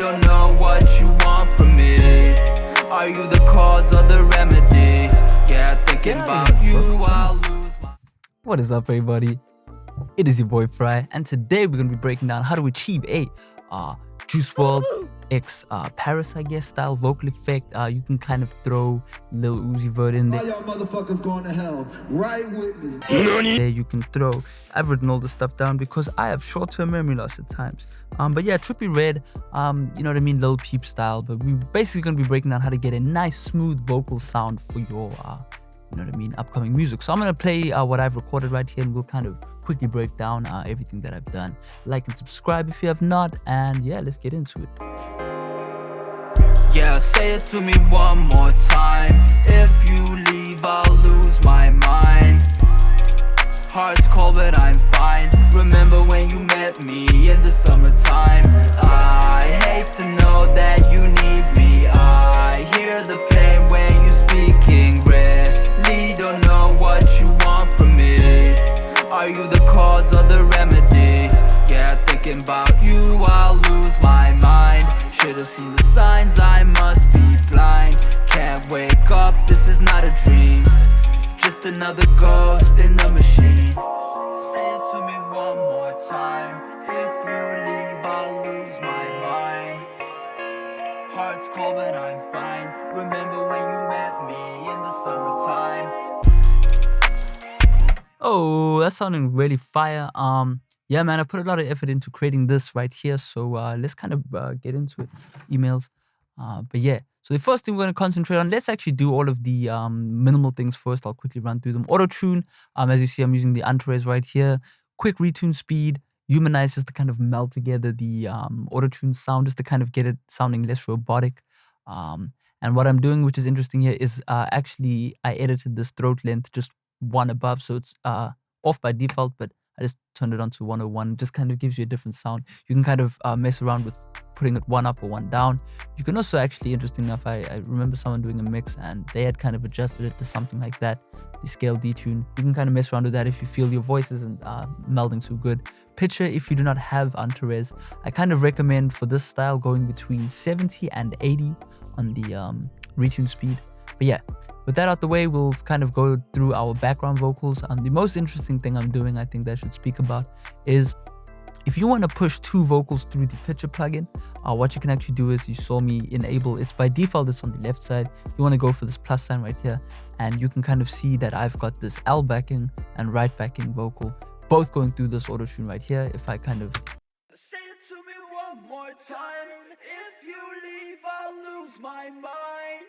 don't know what you want from me. Are you the cause or the remedy? Yeah, thinking about you, I'll lose my... What is up, everybody? It is your boy Farai, and today we're gonna be breaking down how to achieve a Juice WRLD X Paris, I guess, style vocal effect. You can kind of throw Lil Uzi Vert in there. All y'all motherfuckers going to hell, right with me. There you can throw. I've written all this stuff down because I have short-term memory loss at times. But yeah, Trippy Red, you know what I mean, Lil Peep style. But we're basically gonna be breaking down how to get a nice, smooth vocal sound for your, you know what I mean, upcoming music. So I'm gonna play what I've recorded right here, and we'll kind of quickly break down everything that I've done. Like and subscribe if you have not, and yeah, let's get into it. Yeah, say it to me one more time. If you leave, I'll lose my mind. Heart's cold, but I'm fine. Remember when you met me in the summertime? I hate to know that you need me. I hear the pain when you speaking. Really don't know what you want from me. Are you the cause or the remedy? Yeah, thinking about you, I'll lose my mind. Should've seen the signs, I must be blind. Can't wake up, this is not a dream. Just another ghost in the machine. Say it to me one more time. If you leave, I'll lose my mind. Heart's cold, but I'm fine. Remember when you met me in the summertime? Oh, that's sounding really fire. Yeah, man, I put a lot of effort into creating this right here. So let's kind of get into it. Emails. But yeah, so the first thing we're going to concentrate on, let's actually do all of the minimal things first. I'll quickly run through them. Auto-tune. As you see, I'm using the Untitled right here. Quick retune speed. Humanize, just to kind of meld together the auto-tune sound, just to kind of get it sounding less robotic. And what I'm doing, which is interesting here, is actually I edited this throat length just one above. So it's off by default, but I just turned it on to 101. Just kind of gives you a different sound. You can kind of mess around with putting it one up or one down. You can also actually, interesting enough, I remember someone doing a mix and they had kind of adjusted it to something like that. The scale detune. You can kind of mess around with that if you feel your voice isn't melding so good. Pitcher, if you do not have Antares, I kind of recommend for this style going between 70 and 80 on the retune speed. But yeah, with that out the way, we'll kind of go through our background vocals. The most interesting thing I'm doing, I think that I should speak about, is if you want to push two vocals through the pitcher plugin, what you can actually do is, you saw me enable, it's by default, it's on the left side. You want to go for this plus sign right here, and you can kind of see that I've got this L backing and right backing vocal, both going through this auto tune right here. If I kind of... Say it to me one more time. If you leave, I'll lose my mind.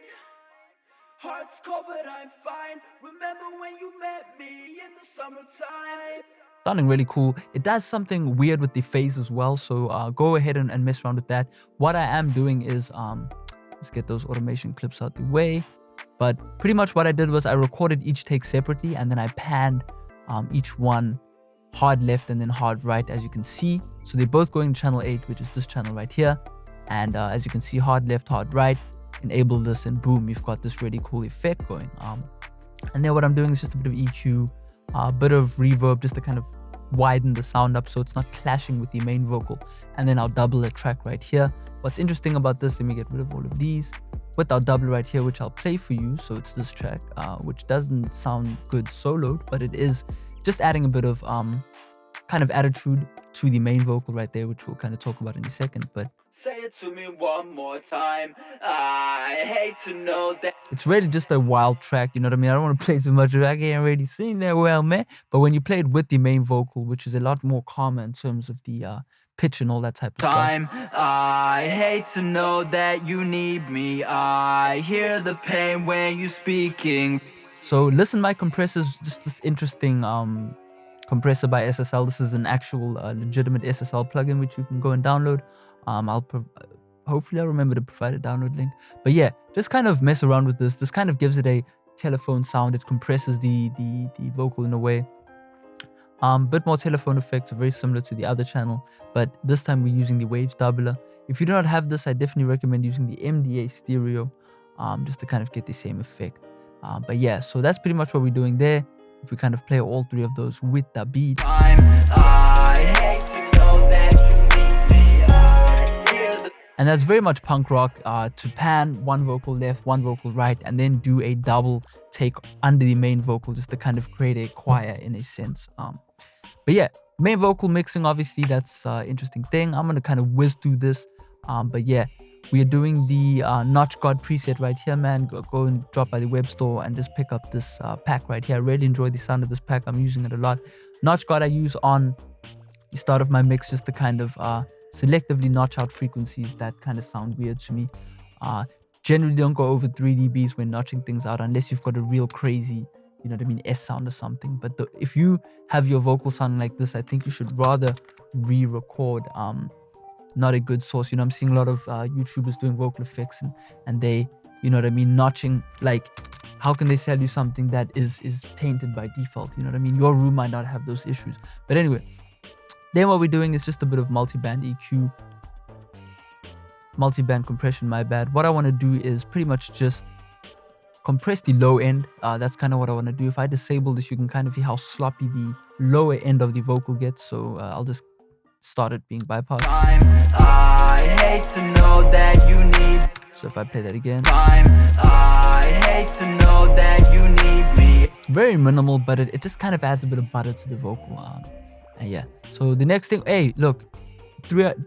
Heart's cold, but I'm fine. Remember when you met me in the summertime? Sounding really cool. It does something weird with the phase as well, so go ahead and mess around with that. What I am doing is, let's get those automation clips out the way. But pretty much what I did was I recorded each take separately, and then I panned each one hard left and then hard right, as you can see. So they're both going to channel 8, which is this channel right here. And as you can see, hard left, hard right. Enable this, and boom, you've got this really cool effect going. And then what I'm doing is just a bit of EQ, a bit of reverb, just to kind of widen the sound up so it's not clashing with the main vocal. And then I'll double a track right here. What's interesting about this, let me get rid of all of these, with our double right here, which I'll play for you. So it's this track, which doesn't sound good soloed, but it is just adding a bit of kind of attitude to the main vocal right there, which we'll kind of talk about in a second. But say it to me one more time. I hate to know that. It's really just a wild track, you know what I mean? I don't want to play too much of it. I can't really sing that well, man. But when you play it with the main vocal, which is a lot more calmer in terms of the pitch and all that type of stuff. I hate to know that you need me. I hear the pain when you speaking. So listen, my compressors, just this interesting compressor by SSL. This is an actual legitimate SSL plugin, which you can go and download. Hopefully I'll remember to provide a download link. But yeah, just kind of mess around with this. This kind of gives it a telephone sound. It compresses the vocal in a way. Bit more telephone effects, very similar to the other channel, but this time we're using the waves doubler. If you do not have this, I definitely recommend using the MDA stereo, just to kind of get the same effect. But yeah, so that's pretty much what we're doing there. If we kind of play all three of those with the beat. I hate to know that you need me. I hear the And that's very much punk rock, to pan one vocal left, one vocal right, and then do a double take under the main vocal just to kind of create a choir in a sense. But yeah, main vocal mixing, obviously, that's an interesting thing. I'm going to kind of whiz through this. But yeah, we are doing the Notch God preset right here, man. Go and drop by the web store and just pick up this pack right here. I really enjoy the sound of this pack. I'm using it a lot. Notch God I use on the start of my mix just to kind of selectively notch out frequencies that kind of sound weird to me. Generally don't go over 3 dBs when notching things out unless you've got a real crazy, you know what I mean, S sound or something. But if you have your vocal sounding like this, I think you should rather re-record. Not a good source. You know, I'm seeing a lot of YouTubers doing vocal effects and they, you know what I mean, notching. Like, how can they sell you something that is tainted by default? You know what I mean? Your room might not have those issues. But anyway, then what we're doing is just a bit of multi-band EQ, multi-band compression, my bad. What I want to do is pretty much just compress the low end. That's kind of what I want to do. If I disable this, you can kind of hear how sloppy the lower end of the vocal gets. So I'll just start it being bypassed. I hate to know that you need. So if I play that again, I hate to know that you need me. very minimal, but it just kind of adds a bit of butter to the vocal. And yeah, so the next thing, hey, look,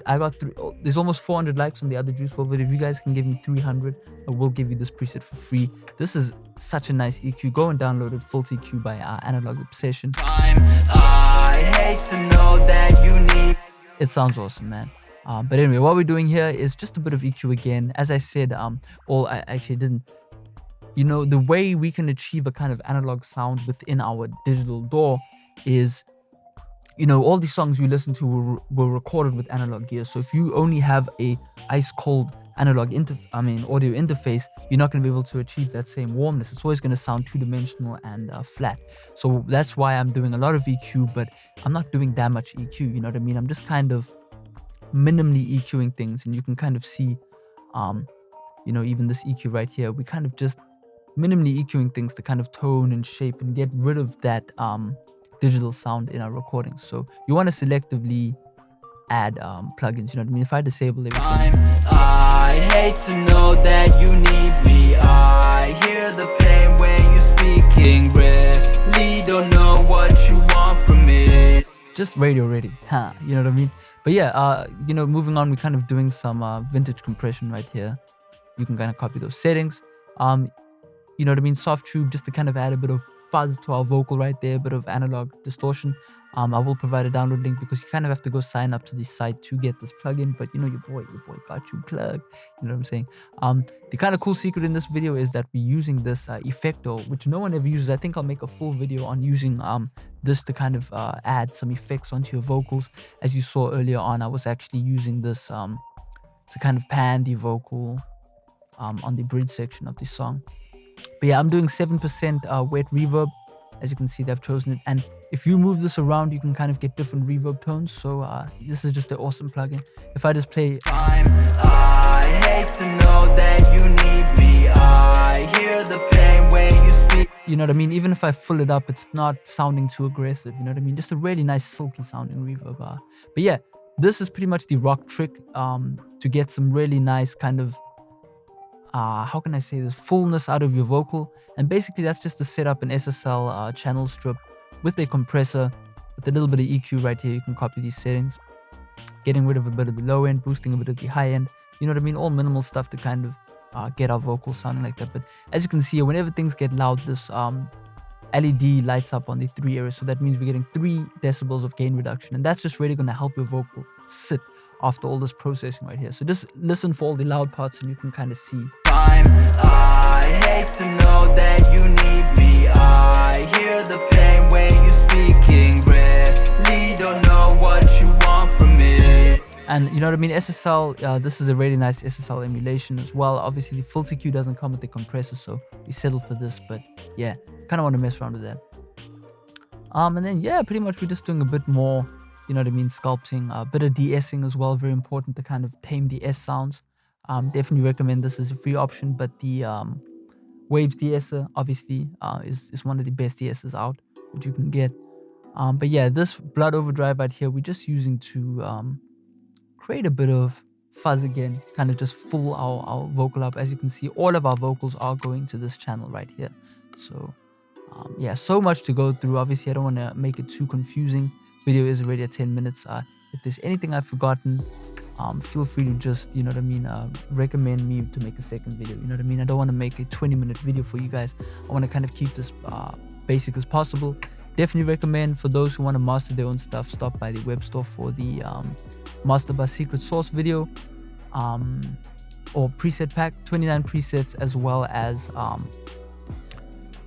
I got three. Oh, there's almost 400 likes on the other Juice WRLD, but if you guys can give me 300, I will give you this preset for free. This is such a nice EQ. Go and download it, Full EQ by Analog Obsession. I hate to know that you need. It sounds awesome, man. But anyway, what we're doing here is just a bit of EQ again. As I said, well, I actually didn't. You know, the way we can achieve a kind of analog sound within our digital DAW is, you know, all the songs you listen to were recorded with analog gear. So if you only have a ice cold analog audio interface, you're not going to be able to achieve that same warmness. It's always going to sound two-dimensional and flat. So that's why I'm doing a lot of EQ, but I'm not doing that much EQ. You know what I mean? I'm just kind of minimally EQing things, and you can kind of see, you know, even this EQ right here, we kind of just minimally EQing things to kind of tone and shape and get rid of that digital sound in our recordings. So you want to selectively add plugins, you know what I mean? If I disable everything, I hate to know that you need me. I hear the pain when you speaking. Really don't know what you want from me. just radio ready, huh? You know what I mean? But yeah, you know, moving on, we're kind of doing some vintage compression right here. You can kind of copy those settings. You know what I mean? Soft tube, just to kind of add a bit of fuzz to our vocal right there, a bit of analog distortion. I will provide a download link because you kind of have to go sign up to the site to get this plugin, but you know, your boy got you plugged. You know what I'm saying? The kind of cool secret in this video is that we're using this effector, which no one ever uses. I think I'll make a full video on using this to kind of add some effects onto your vocals. As you saw earlier on, I was actually using this to kind of pan the vocal on the bridge section of the song. But yeah, I'm doing 7% wet reverb. As you can see, they've chosen it. And if you move this around, you can kind of get different reverb tones. So this is just an awesome plugin. If I just play... I hate to know that you need me. I hear the pain when you speak. You know what I mean? Even if I fill it up, it's not sounding too aggressive. You know what I mean? Just a really nice silky sounding reverb. But yeah, this is pretty much the rock trick to get some really nice kind of... how can I say this, fullness out of your vocal. And basically that's just to set up an SSL channel strip with a compressor with a little bit of EQ right here. You can copy these settings, getting rid of a bit of the low end, boosting a bit of the high end, you know what I mean, all minimal stuff to kind of get our vocals sounding like that. But as you can see, whenever things get loud, this LED lights up on the 3 areas, so that means we're getting 3 decibels of gain reduction, and that's just really going to help your vocal sit after all this processing right here. So just listen for all the loud parts and you can kind of see. I hate to know that you need me. I hear the pain when you speaking. Really don't know what you want from me. And you know what I mean, SSL, this is a really nice SSL emulation as well. Obviously the Full EQ doesn't come with the compressor, so we settled for this, but yeah, kind of want to mess around with that. And then yeah, pretty much we're just doing a bit more, you know what I mean, sculpting, a bit of de-essing as well, very important to kind of tame the S sounds. Definitely recommend this as a free option, but the Waves de-esser obviously is one of the best de-essers out that you can get. But yeah, this Blood Overdrive right here, we're just using to create a bit of fuzz again, kind of just full our vocal up. As you can see, all of our vocals are going to this channel right here. So yeah, so much to go through. Obviously, I don't want to make it too confusing. Video is already at 10 minutes. If there's anything I've forgotten, feel free to just, you know what I mean, recommend me to make a second video. You know what I mean? I don't want to make a 20-minute video for you guys. I want to kind of keep this basic as possible. Definitely recommend for those who want to master their own stuff, stop by the web store for the Master by Secret Source video, or preset pack, 29 presets, as well as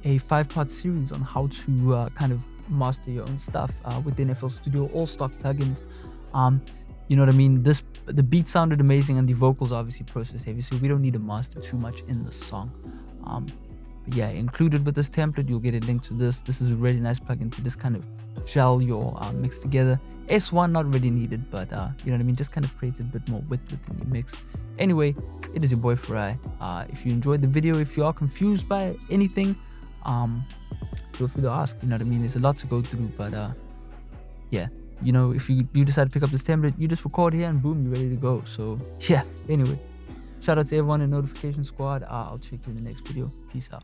a 5-part series on how to kind of master your own stuff within FL Studio, all stock plugins. You know what I mean? The beat sounded amazing and the vocals are obviously process heavy, so we don't need to master too much in the song. But yeah, included with this template, you'll get a link to this. This is a really nice plugin to just kind of gel your mix together. S1 not really needed, but you know what I mean? Just kind of create a bit more width within your mix. Anyway, it is your boy Farai. If you enjoyed the video, if you are confused by anything, feel free to ask. You know what I mean? There's a lot to go through, but yeah, you know, if you decide to pick up this template, you just record here and boom, you're ready to go. So yeah, anyway, shout out to everyone in Notification Squad. I'll check you in the next video. Peace out.